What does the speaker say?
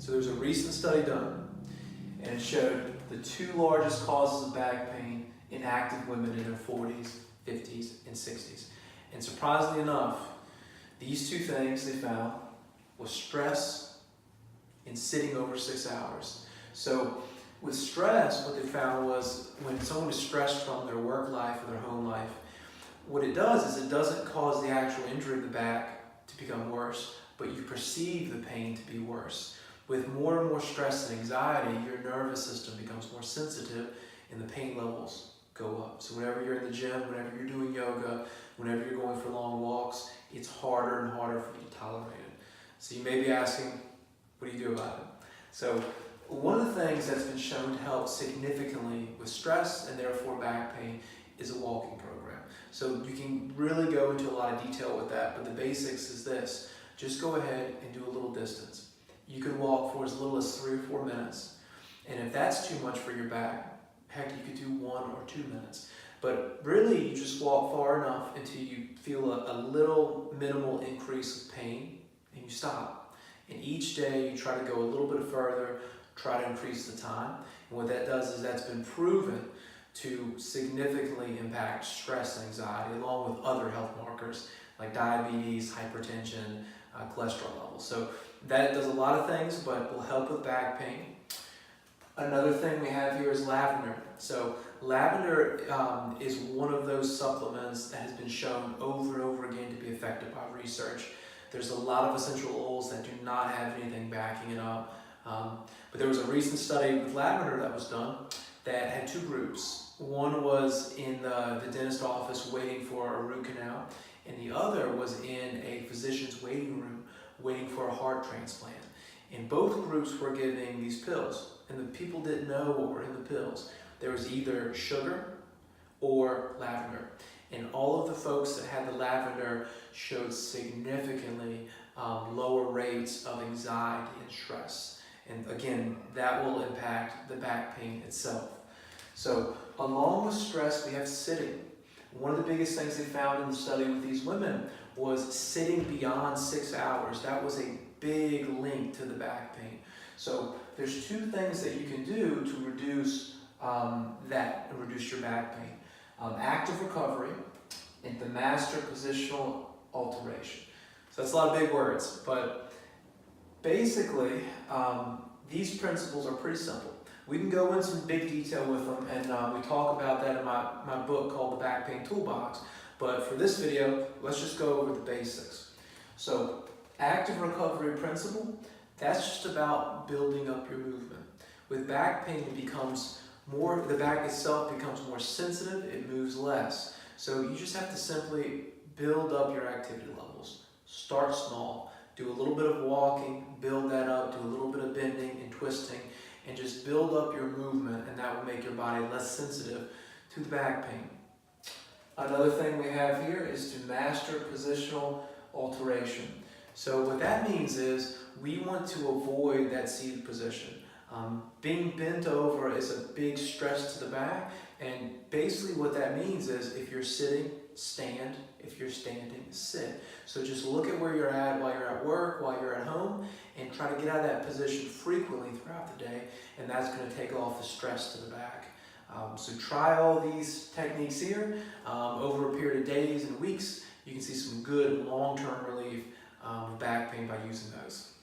So there's a recent study done, and it showed the two largest causes of back pain in active women in their 40s, 50s, and 60s. And surprisingly enough, these two things they found was stress and sitting over 6 hours. So with stress, what they found was when someone is stressed from their work life or their home life, what it does is it doesn't cause the actual injury of the back to become worse, but you perceive the pain to be worse. With more and more stress and anxiety, your nervous system becomes more sensitive and the pain levels go up. So whenever you're in the gym, whenever you're doing yoga, whenever you're going for long walks, it's harder and harder for you to tolerate it. So you may be asking, what do you do about it? So one of the things that's been shown to help significantly with stress and therefore back pain is a walking program. So you can really go into a lot of detail with that, but the basics is this. Just go ahead and do a little distance. You can walk for as little as 3 or 4 minutes. And if that's too much for your back, heck, you could do 1 or 2 minutes. But really, you just walk far enough until you feel a little minimal increase of pain, and you stop. And each day, you try to go a little bit further, try to increase the time. And what that does is that's been proven to significantly impact stress and anxiety, along with other health markers like diabetes, hypertension, cholesterol levels. So that does a lot of things, but will help with back pain. Another thing we have here is lavender. So lavender is one of those supplements that has been shown over and over again to be effective by research. There's a lot of essential oils that do not have anything backing it up. But there was a recent study with lavender that was done that had 2 groups. One was in the dentist office waiting for a root canal, and the other was in a physician's waiting room waiting for a heart transplant. And both groups were giving these pills, and the people didn't know what were in the pills. There was either sugar or lavender. And all of the folks that had the lavender showed significantly lower rates of anxiety and stress. And again, that will impact the back pain itself. So along with stress, we have sitting. One of the biggest things they found in the study with these women was sitting beyond 6 hours. That was a big link to the back pain. So there's 2 things that you can do to reduce that and reduce your back pain. Active recovery and the master positional alteration. So that's a lot of big words, but basically these principles are pretty simple. We can go into some big detail with them, and we talk about that in my book called The Back Pain Toolbox. But for this video, let's just go over the basics. So active recovery principle, that's just about building up your movement. With back pain, it becomes more, the back itself becomes more sensitive, it moves less. So you just have to simply build up your activity levels. Start small, do a little bit of walking, build that up, do a little bit of bending and twisting, and just build up your movement, and that will make your body less sensitive to the back pain. Another thing we have here is to master positional alteration. So what that means is we want to avoid that seated position. Being bent over is a big stress to the back, and basically what that means is if you're sitting, stand. If you're standing, sit. So just look at where you're at while you're at work, while you're at home, and try to get out of that position frequently throughout the day, and that's going to take off the stress to the back. So try all these techniques here. Over a period of days and weeks, you can see some good long-term relief of back pain by using those.